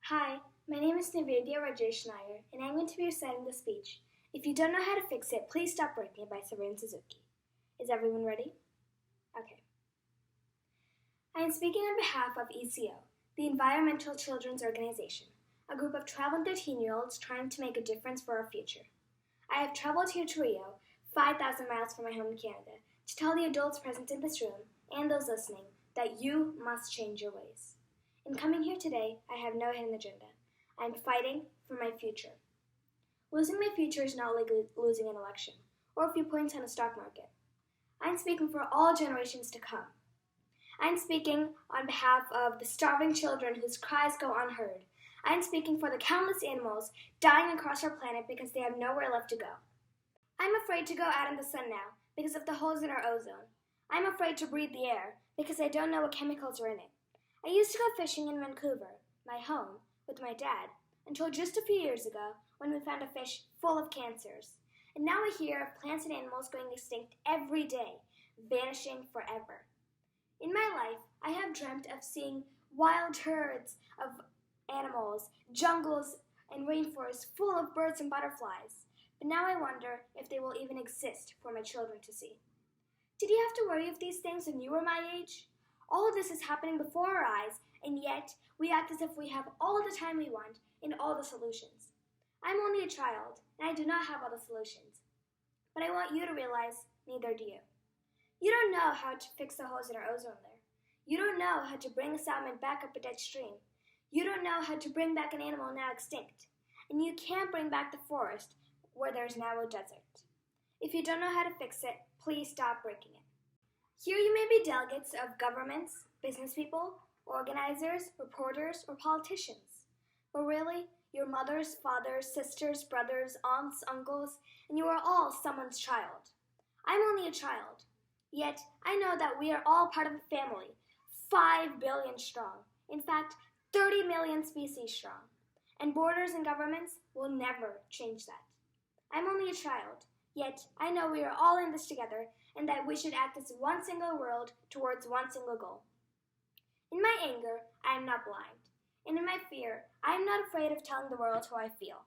Hi, my name is Nivedhya and I'm going to be reciting the speech. If you don't know how to fix it, please stop breaking it by Severn Suzuki. Is everyone ready? Okay. I am speaking on behalf of ECO, the Environmental Children's Organization, a group of 12 and 13-year-olds trying to make a difference for our future. I have traveled here to Rio, 5,000 miles from my home in Canada, to tell the adults present in this room and those listening that you must change your ways. In coming here today, I have no hidden agenda. I'm fighting for my future. Losing my future is not like losing an election or a few points on a stock market. I'm speaking for all generations to come. I'm speaking on behalf of the starving children whose cries go unheard. I'm speaking for the countless animals dying across our planet because they have nowhere left to go. I'm afraid to go out in the sun now because of the holes in our ozone. I'm afraid to breathe the air because I don't know what chemicals are in it. I used to go fishing in Vancouver, my home, with my dad, until just a few years ago when we found a fish full of cancers. And now I hear of plants and animals going extinct every day, vanishing forever. In my life, I have dreamt of seeing wild herds of animals, jungles and rainforests full of birds and butterflies. But now I wonder if they will even exist for my children to see. Did you have to worry of these things when you were my age? All of this is happening before our eyes, and yet we act as if we have all the time we want and all the solutions. I'm only a child, and I do not have all the solutions. But I want you to realize neither do you. You don't know how to fix the holes in our ozone layer. You don't know how to bring a salmon back up a dead stream. You don't know how to bring back an animal now extinct. And you can't bring back the forest where there's now a desert. If you don't know how to fix it, please stop breaking it. Here you may be delegates of governments, business people, organizers, reporters, or politicians. But really, you're mothers, fathers, sisters, brothers, aunts, uncles, and you are all someone's child. I'm only a child, yet I know that we are all part of a family, 5 billion strong. In fact, 30 million species strong. And borders and governments will never change that. I'm only a child, yet I know we are all in this together and that we should act as one single world towards one single goal. In my anger, I am not blind. And in my fear, I am not afraid of telling the world how I feel.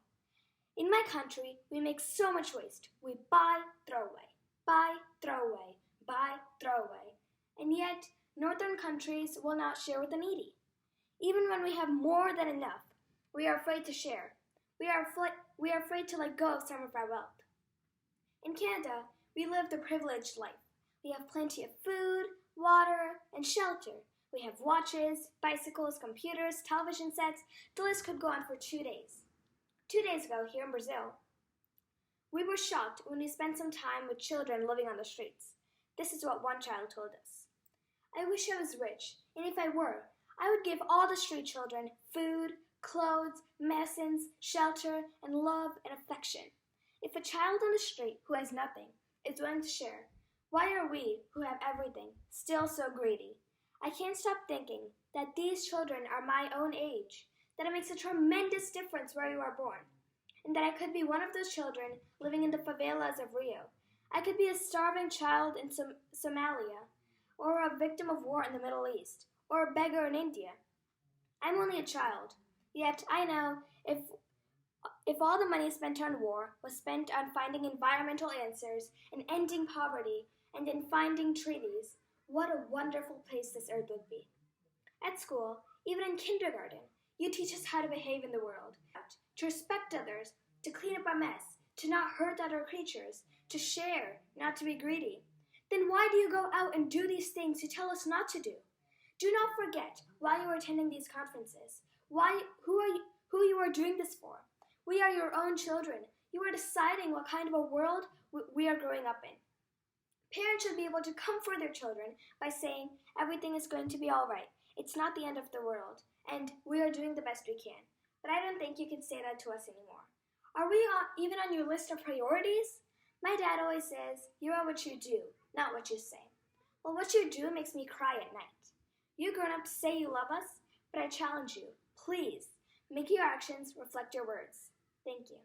In my country, we make so much waste. We buy, throw away, buy, throw away, buy, throw away. And yet, northern countries will not share with the needy. Even when we have more than enough, we are afraid to share. We are afraid to let go of some of our wealth. In Canada, we live the privileged life. We have plenty of food, water, and shelter. We have watches, bicycles, computers, television sets. The list could go on for 2 days. 2 days ago, here in Brazil, we were shocked when we spent some time with children living on the streets. This is what one child told us. I wish I was rich, and if I were, I would give all the street children food, clothes, medicines, shelter, and love and affection. If a child on the street who has nothing is willing to share, why are we, who have everything, still so greedy? I can't stop thinking that these children are my own age, that it makes a tremendous difference where you are born, and that I could be one of those children living in the favelas of Rio. I could be a starving child in Somalia, or a victim of war in the Middle East, or a beggar in India. I'm only a child, yet I know if all the money spent on war was spent on finding environmental answers and ending poverty and in finding treaties, what a wonderful place this earth would be. At school, even in kindergarten, you teach us how to behave in the world, to respect others, to clean up our mess, to not hurt other creatures, to share, not to be greedy. Then why do you go out and do these things you tell us not to do? Do not forget why you are attending these conferences, who you are doing this for. We are your own children. You are deciding what kind of a world we are growing up in. Parents should be able to comfort their children by saying everything is going to be all right. It's not the end of the world, and we are doing the best we can. But I don't think you can say that to us anymore. Are we even on your list of priorities? My dad always says, you are what you do, not what you say. Well, what you do makes me cry at night. You grown-ups say you love us, but I challenge you, please, make your actions reflect your words. Thank you.